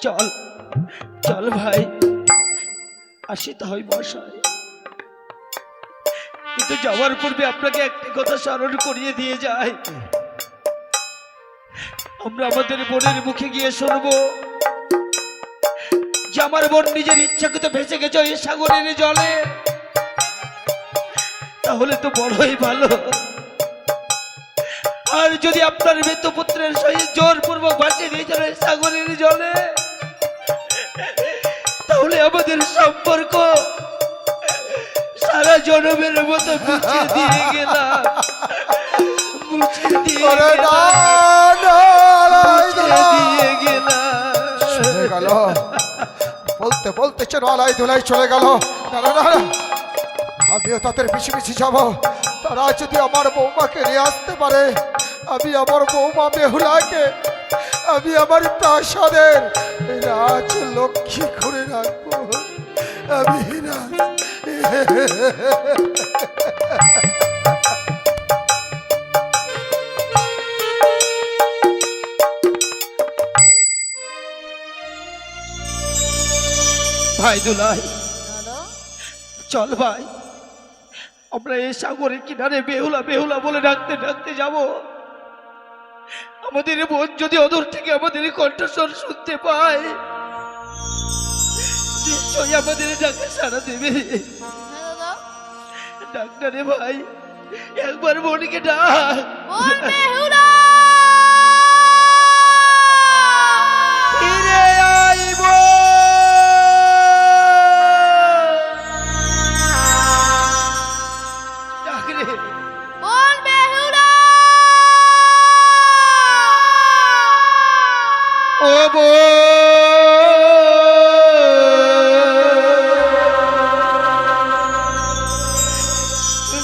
চল চল ভাই, আসি তাই মশাই। কিন্তু যাওয়ার পূর্বে আপনাকে একটি কথা স্মরণ করিয়ে দিয়ে যায়। আমরা আমাদের বোনের মুখে গিয়ে শুনবো যে আমার বোন নিজের ইচ্ছাকৃত ভেসে গেছে ওই সাগরের জলে। তাহলে তো বড়ই ভালো। আর যদি আপনার মৃত্যুপুত্রের সহিত জোরপূর্বক ভাসিয়ে দিয়েছেন ওই সাগরের জলে, তাহলে আমাদের সম্পর্ক সারা জনমের মতো মুছে দিয়ে গেলাম, মুছে দিয়ে গেল। বলতে বলতে আলাই দোলাই চলে গেল। আমিও তাদের পিছু পিছু যাব। তারা যদি আমার বৌমাকে নিয়ে আসতে পারে, আমি আমার বৌমা বেহুলাকে আমি আমার প্রাসাদের রাজ লক্ষ্মী করে রাখবো। আমি ভাই দুলাই, চল ভাই, আমরা এই সাগরের কিনারে বেহুলা বেহুলা বলে ডাকতে ডাকতে যাব। আমাদের বোন যদি অদূর থেকে আমাদের কণ্ঠস্বর শুনতে পায়, নিশ্চয়ই আমাদের ডাকে সাড়া দেবে। ডাক্তারে ভাই, একবার বোনকে ডাক। ফিরে আইব। ও বো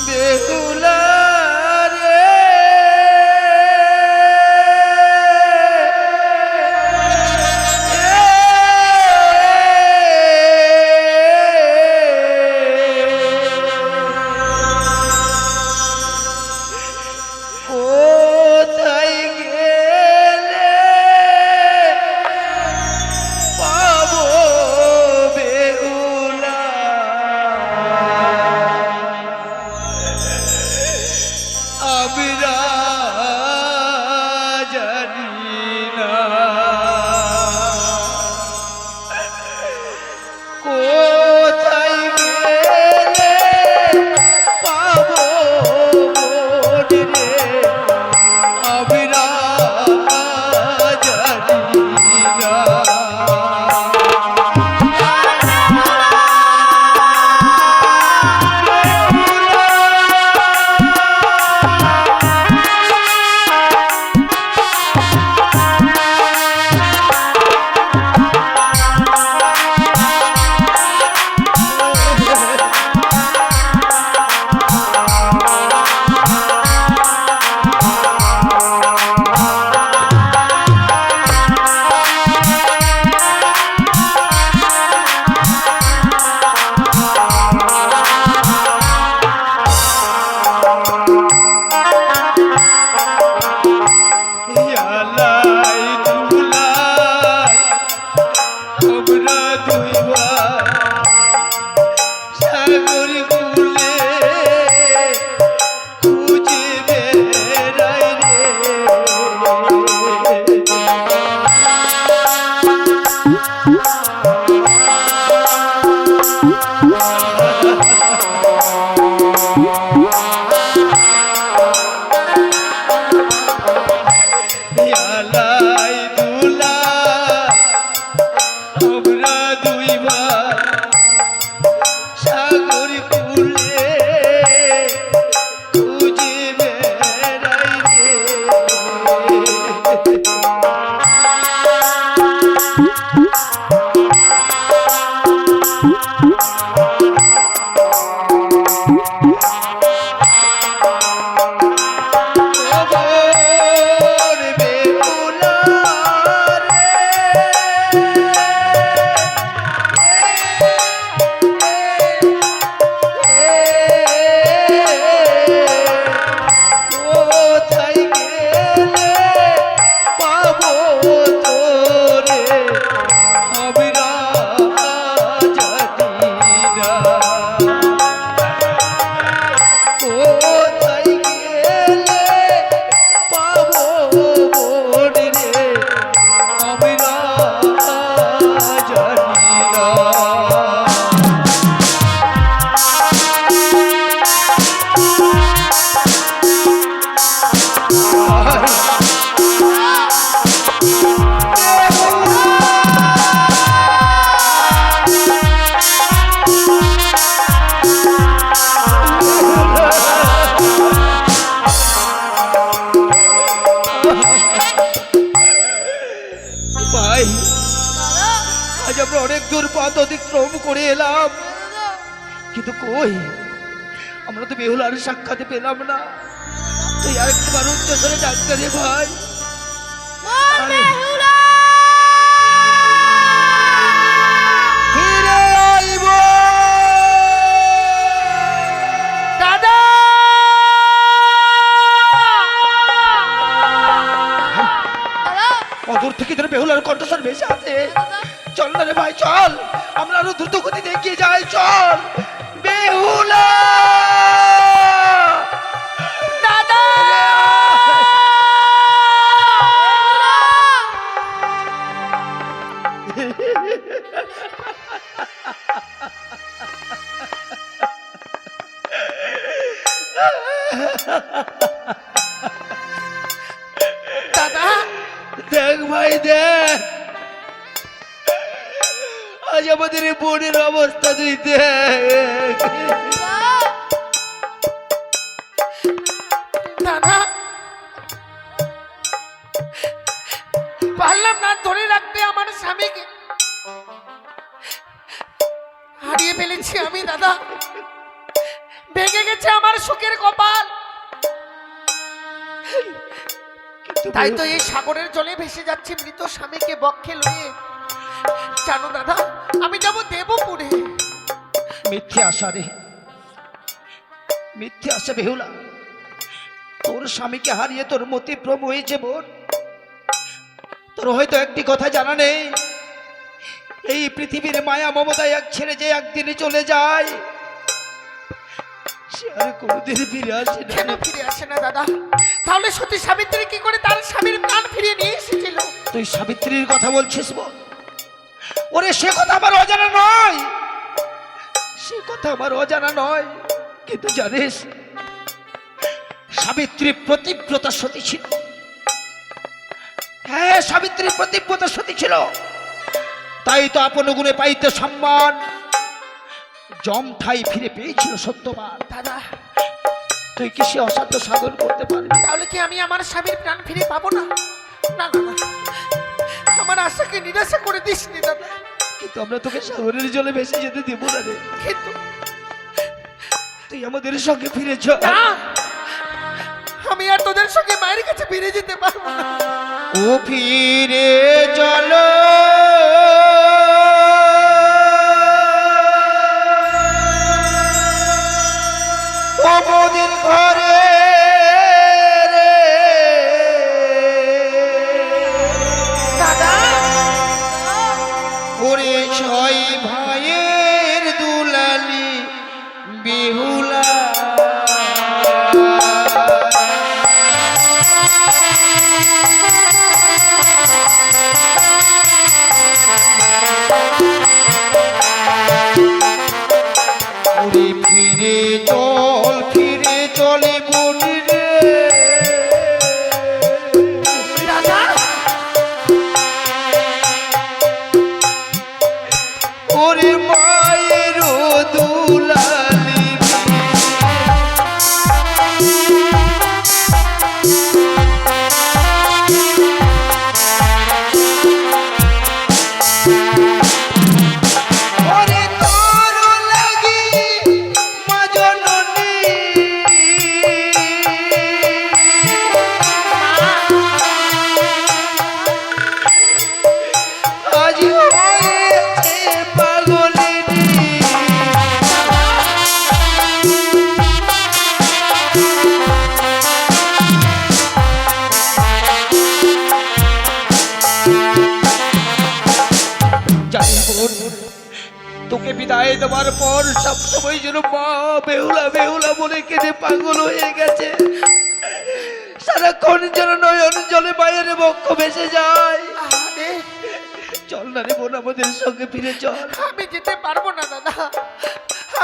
বেহুলা রে, কোথায় গেলে পাবো বেহুলা? আমি জানি না কোথায় গেলে পাবো বোন রে, আমি জানি না। ভাই, আজ আমরা অনেক দূর পথ অতিক্রম করে এলাম, কিন্তু কই আমরা তো বেহুলার সাক্ষাৎ পেলাম না। তুই আরেকবার উচ্চস্বরে ডাকতে রে ভাই। আরে, ফিরে আইব দাদা অদূর থেকে তোর বেহুলার কণ্ঠস্বর ভেসে আছে। চল না রে ভাই, চল, আমরা আরো দ্রুত গতিতে এগিয়ে যাই। চল বেহুলা, দাদা দাদা দেখ ভাই দেখ, আজ আমাদের এই বোনের অবস্থা তুই দেখ। দাদা পারলাম না ধরে রাখতে আমার স্বামীকে, হারিয়ে ফেলেছি আমি দাদা। ভেঙে গেছে আমার সুখের কপাল। তাই তো এই সাগরের জলে ভেসে যাচ্ছি মৃত স্বামীকে বক্ষে লয়ে। জানো দাদা, আমি যাব দেবপুরে। মিথ্যে আশা রে, মিথ্যে আশা বেহুলা। তোর স্বামীকে হারিয়ে তোর মতিভ্রম হয়েছে বোন। তোর হয়তো একটি কথা জানা নেই, এই পৃথিবীর মায়া মমতায় এক ছেড়ে যে একদিনে চলে যায়, সে আর কোনোদিন ফিরে আসে না। কেন ফিরে আসে না দাদা? তাহলে সতী সাবিত্রী কি করে তার স্বামীর প্রাণ ফিরিয়ে নিয়ে এসেছিল? তুই সাবিত্রীর কথা বলছিস বোন? ওরে সে কথা আমার অজানা নয়, সে কথা আমার অজানা নয়, কিন্তু জানিস সাবিত্রী প্রতিব্রতা সতী ছিল। হ্যাঁ, সাবিত্রী প্রতিব্রতা সতী ছিল, তাই তো আপন গুণে পাইতে সম্মান জমঠাই ফিরে পেয়েছিল সত্যবান। দাদা তুই কি সে অসাধ্য সাধন করতে পারবি? তাহলে কি আমি আমার স্বামীর প্রাণ ফিরে পাবো না? না না না, আমার আশাকে নিরাশা করে দিস নি দাদা। কিন্তু আমরা তোকে সাগরের জলে ভেসে যেতে দেবো না রে। কিন্তু তুই আমাদের সঙ্গে ফিরে চল। না, আমি আর তোদের সঙ্গে মায়ের কাছে ফিরে যেতে পারবো না। ও ফিরে চলো ও মোদের ঘরে রে। দাদা ওরে ছয় ভাইয়ের দুলালি বেহুলা, ওরে ফিরে চল, ফিরে চলে বলি রে। দাদা ওরে মায়ের দুলালি, ওরে তোর লাগি মা জননী, আজ হয়েছে পাগলিনী। জানি বোন, তোকে বিদায় দেওয়ার পর সবসময় যেন মা বেহুলা বেহুলা বলে কেঁদে পাগল হয়ে গেছে। সারাক্ষণ যেন নয়ন জলে মায়ের বক্ষ ভেসে যায়। আরে চল না রে বোন, আমাদের সঙ্গে ফিরে চল। আমি যেতে পারবো না দাদা,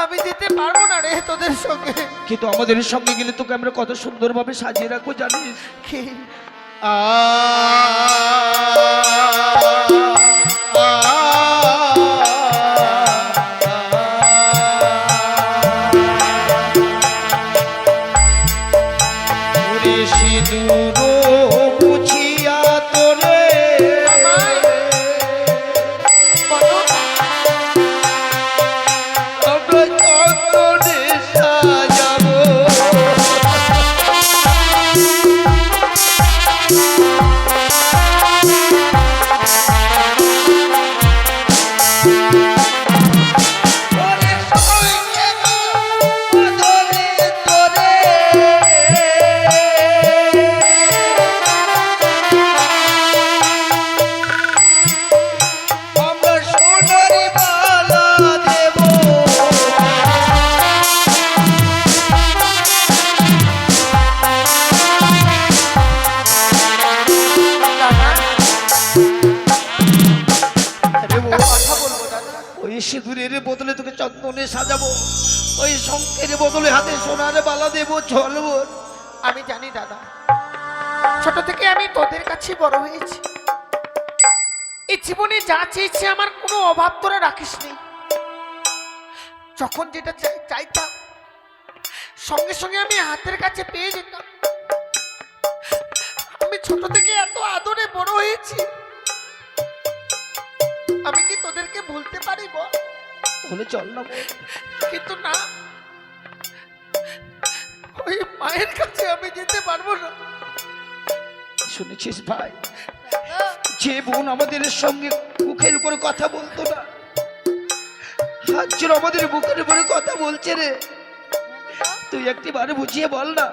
আমি যেতে পারবো না রে তোদের সঙ্গে। কিন্তু আমাদের সঙ্গে গেলে তোকে আমরা কত সুন্দরভাবে সাজিয়ে রাখবো জানিস? কি সিঁদুরের বদলে তোকে চন্দনে সাজাবো, ওই শঙ্কের বদলে হাতে সোনার বালা দেবো, চলবো। আমি জানি দাদা, ছোট থেকে আমি তোদের কাছে বড় হয়েছি। এই জীবনে যা চেয়েছি আমার কোনো অভাব তোরা রাখিসনি। যখন যেটা চাইতাম সঙ্গে সঙ্গে আমি হাতের কাছে পেয়ে যেতাম। আমি ছোট থেকে এত আদরে বড় হয়েছি, আমি কি তোদেরকে ভুলতে পারি বল? তাহলে চল না। কিন্তু না, ওই মায়ের কাছে আমি যেতে পারবো না। শুনেছিস ভাই, যে বোন আমাদের সঙ্গে মুখের উপরে কথা বলতো না, আজ যেন আমাদের বুকের উপরে কথা বলছে রে। তুই একটি বারে বুঝিয়ে বল না,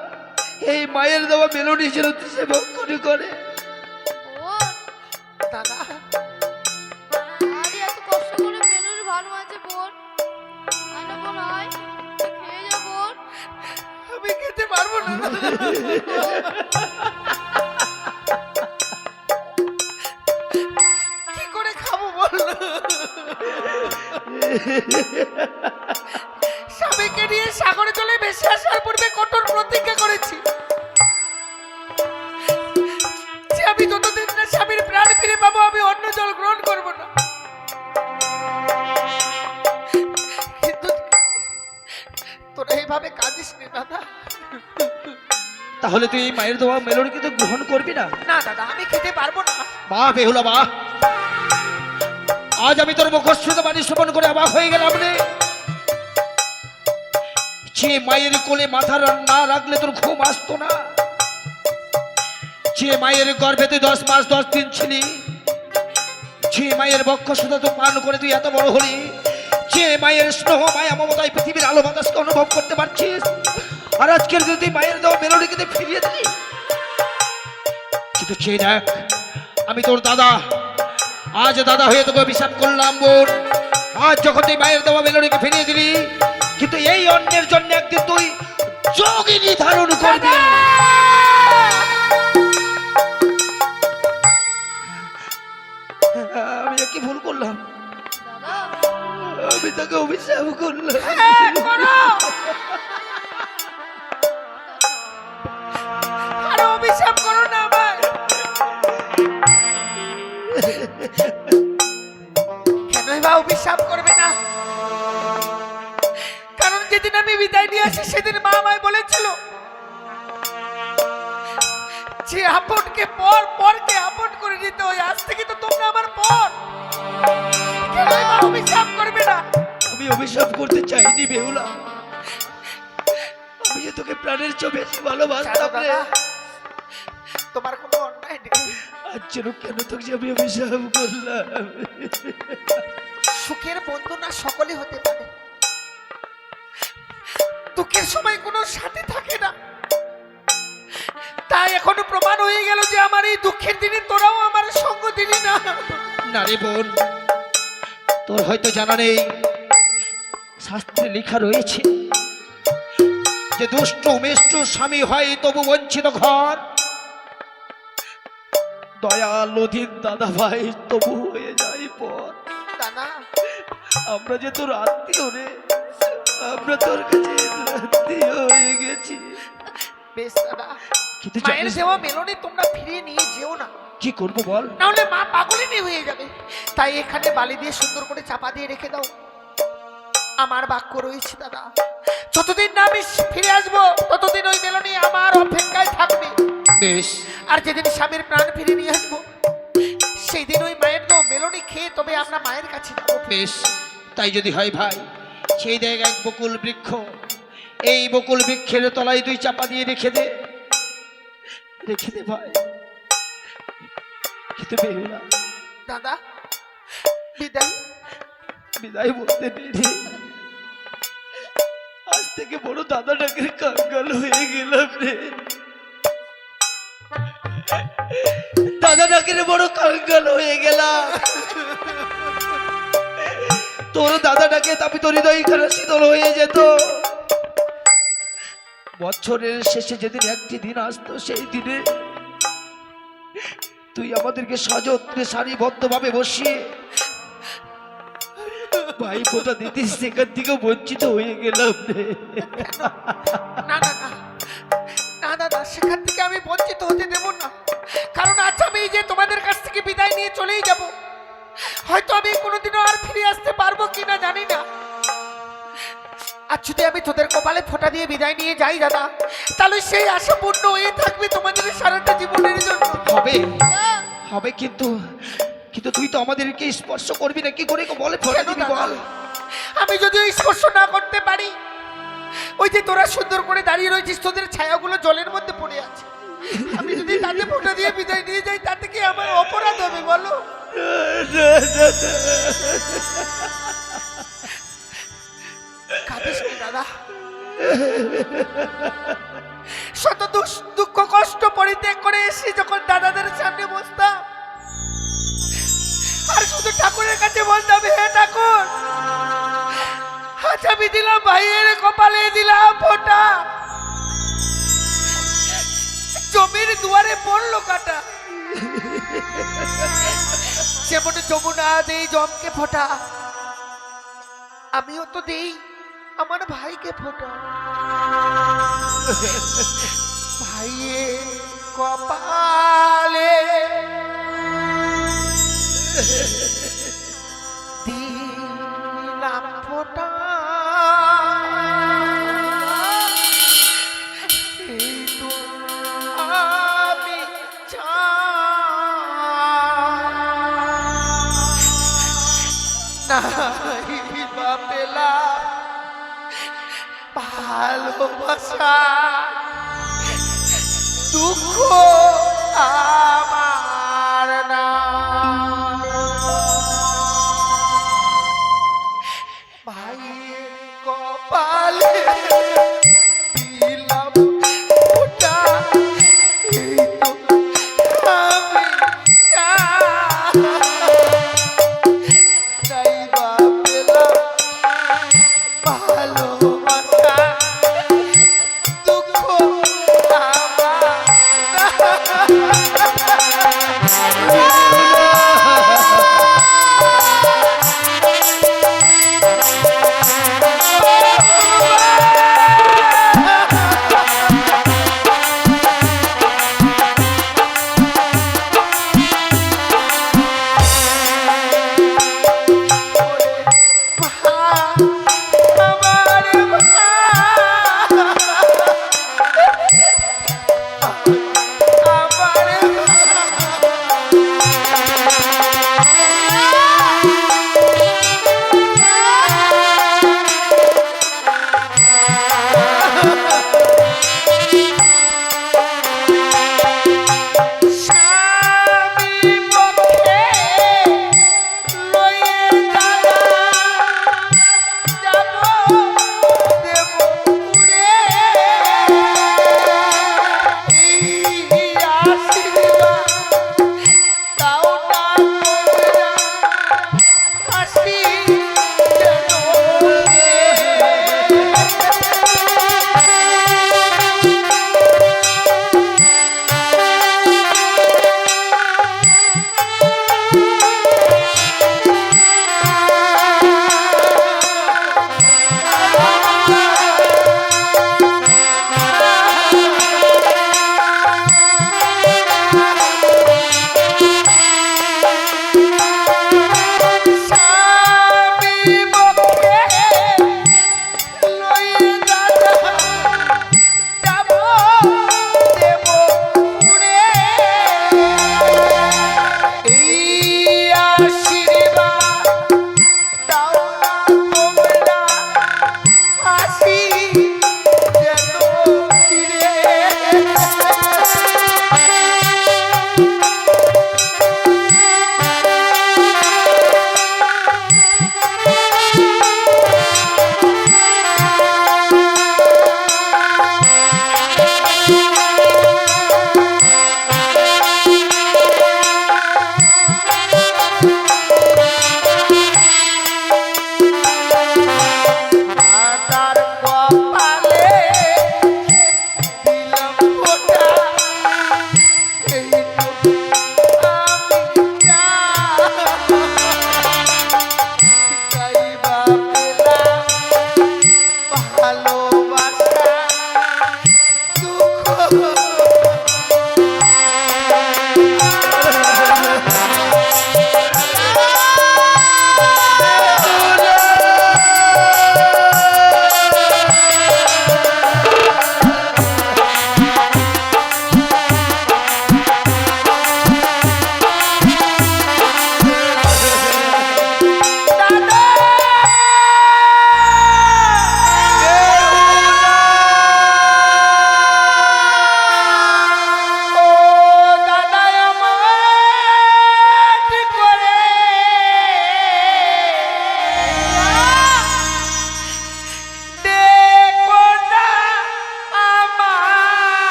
এই মায়ের দেওয়া মেলোডি যেন সে ভক্ষণ করে। দাদা, আমি খেতে পারবো না। কি করে খাবো বল? স্বামীকে নিয়ে সাগরে চলে ভেসে আসার পূর্বে কঠোর প্রতিজ্ঞা করেছি যে আমি যতদিন না স্বামীর প্রাণ ফিরে পাবো আমি অন্য জল গ্রহণ করব না। কিন্তু তোরা এইভাবে কাঁদিস নি দাদা। তাহলে তুই এই মায়ের দেওয়া মেলোডি কিন্তু গ্রহণ করবি না? না দাদা, আমি খেতে পারবো না। বাহ বেহুলা বাহ, আজ আমি তোর মুখশ্রুত বাণী শ্রবণ করে অবাক হয়ে গেলাম রে। যে মায়ের কোলে মাথা না রাখলে তোর ঘুম আসতো না, যে মায়ের গর্ভে তুই 10 মাস 10 দিন ছিলি, যে মায়ের বক্ষ সুধা তো পান করে তুই এত বড় হলি, যে মায়ের স্নেহ মায়া মমতায় পৃথিবীর আলো বাতাসকে অনুভব করতে পারছিস, আর আজকের যদি মায়ের দেওয়া মেলোডিকে তুই ফিরিয়ে দিলি। কিন্তু চেয়ে দেখ, আমি তোর দাদা, আজ দাদা হয়ে তোকে অভিশাপ করলাম বোন। আজ যখন তুই মায়ের দেওয়া মেলোডিকে ফিরিয়ে দিলি, কিন্তু এই অন্যের জন্য একদিন তুই যোগিনী ধারণ করবি। আমি কি ভুল করলাম? আমি তাকে অভিশাপ করলাম। আরে অভিশাপ করো না আমায়। কেনই বা অভিশাপ করবে না? কারণ যেদিন আমি বিদায় নিয়ে আসি সেদিন মা আমায় বলেছিল যে আপনকে পর, পরকে আপন করে নিতে হয়। আজ থেকে তো তোমরা আমার পর। কেনই বা অভিশাপ করবে না? আমি অভিশাপ করতে চাইনি বেহুলা, আমি যে তোকে প্রাণের চেয়ে বেশি ভালোবাসতাম রে। তোমার কোনো অন্যায় নেই। আজ যেন কেন তোকে আমি অভিশাপ করলাম? সুখের বন্ধু না সকলে হতে পারে, দুঃখের সময় কোনো সাথী থাকে না। তাই এখনো প্রমাণ হয়ে গেল যে আমার এই দুঃখের দিনে তোরাও আমার সঙ্গ দিলি না। না রে বোন, তোর হয়তো জানা নেই, শাস্ত্রে লেখা রয়েছে যে দুষ্ট মিষ্ট স্বামী হয় তবু বঞ্চিত ঘর, দয়াল অধীন দাদা ভাই তবু হয়ে যায় পর। দাদা, আমরা যে তোর আত্মীয় রে, আমরা তোর কাছে আত্মীয় হয়ে গেছি। বেশ দাদা, কিন্তু মায়ের দেওয়া মেলনে তোমরা ফিরিয়ে নিয়ে কি করব বল? নাহলে মা পাগলিনী হয়ে যাবে। তাই এখানে বালি দিয়ে সুন্দর করে চাপা দিয়ে রেখে দাও। আমার বাক্য রয়েছে দাদা, যতদিন না আমি ফিরে আসবো ততদিন ওই মেলনি আমার অপেক্ষায় থাকবে। বেশ। আর যেদিন স্বামীর প্রাণ ফিরে নিয়ে আসবো সেই দিন ওই মায়ের তো মেলনি খেয়ে তবে আমরা মায়ের কাছে যাবো। বেশ, তাই যদি হয় ভাই, সেই দেখ এক বকুল বৃক্ষ, এই বকুল বৃক্ষের তলায় তুই চাপা দিয়ে রেখে দে, রেখে দে ভাই। কিন্তু বেহুলা দাদা বিদায়। বিদায় বলতে পেরে আজ থেকে বড় দাদাটাকে কাঙ্গাল হয়ে গেলাম রে। দাদাটাকে বড় কাঙ্গাল হয়ে গেলাম। তোর দাদাটাকে তাপি তোর হৃদয় খানা শীতল হয়ে যেত। বছরের শেষে যেদিন একটি দিন আসতো সেই দিনে তুই আমাদেরকে সযত্নে সারিবদ্ধভাবে বসিয়ে ভাই ফোঁটা দিতিস, সেখান থেকে বঞ্চিত হয়ে গেলাম রে। না না না না দাদা, সেখান থেকে আমি বঞ্চিত হতে দেব না। কারণ আজ আমি এই যে তোমাদের কাছ থেকে বিদায় নিয়ে চলেই যাব, হয়তো আমি কোনোদিনও আর ফিরে আসতে পারবো কিনা জানি না। আর যদি আমি তোদের কপালে ফোঁটা দিয়ে বিদায় নিয়ে যাই দাদা, তাহলে সেই আশা পূর্ণ হয়ে থাকবে তোমাদের সারাটা জীবনের জন্য। হবে হবে, কিন্তু কিন্তু তুই তো আমাদেরকে স্পর্শ করবি না, কি করে বলে ফোঁটা দিবি বল? আমি যদি ওই স্পর্শ না করতে পারি, ওই যে তোরা সুন্দর করে দাঁড়িয়ে রয়েছিস, তোদের ছায়াগুলো জলের মধ্যে পড়ে আছে, আমি যদি তাতে ফোঁটা দিয়ে বিদায় নিয়ে যাই তাতে কি আমার অপরাধ হবে বলো? কাঁদিস না দাদা। শত দুঃখ কষ্ট পরিত্যাগ করে এসে যখন দাদাদের সামনে বসতাম আর শুধু ঠাকুরের কাছে বলতাম, হে ঠাকুর আজ আমি দিলাম ভাইয়ের কপালে দিলাম ফোঁটা, জমির দুয়ারে পড়লো কাটা। যেমন যমুনা দেই জমকে ফোঁটা, আমিও তো দেই আমার ভাইকে ফোঁটা। ভাইয়ের কপালে দিলাম ফোঁটা, এই তো আমি চাই না পেলাম ভালোবাসা, দুঃখ আমার না। ভাইয়ের কপালে দিলাম ফোঁটা, এই তো আমি চাই বা পেলাম ভালোবাসা, দুঃখ আমার না।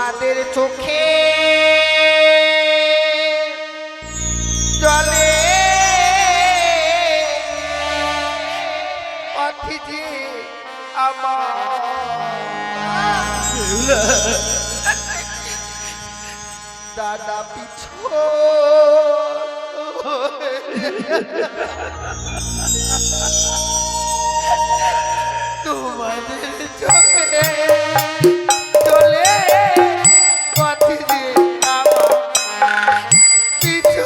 তোমাদের চোখে জলে পথে যে আমার দাদা পিছু তোমাদের চোখে চলে পথে যে আমার পিছু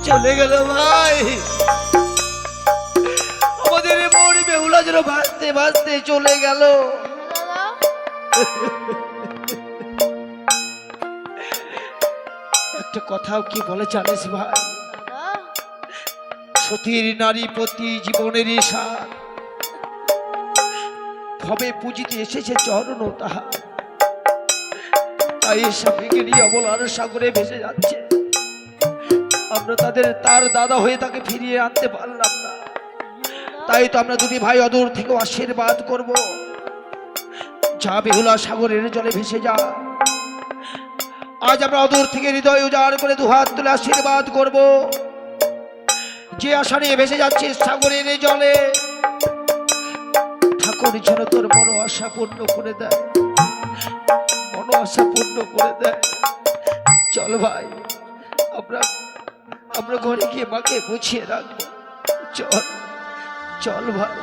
চলে গেল ভাই, আমাদের মন বেহুলা যেন ভাসতে ভাসতে চলে গেল। একটা কথাও কি বলে জানিস ভাই, সতীর নারী প্রতি জীবনের সার ভবে পুজিতে এসেছে চরণ তাহা, তাই স্বামীকে নিয়ে অবলার সাগরে ভেসে যাচ্ছে। আমরা তার দাদা হয়ে তাকে ফিরিয়ে আনতে পারলাম না, তাই তো আমরা দুটি ভাই অদূর থেকে আশীর্বাদ করব, যা বেহুলা সাগরের জলে ভেসে যা। আজ আমরা অদূর থেকে হৃদয় উজাড় করে দুহাত তুলে আশীর্বাদ করব, যে আশা নিয়ে ভেসে যাচ্ছে সাগরের জলে, ঠাকুর যেন তোর মনো আশা পূর্ণ করে দেয়, মনো আশা পূর্ণ করে দেয়। চল ভাই, আমরা ঘরে গিয়ে মাকে বুঝিয়ে রাখবো। চল চল ভাই।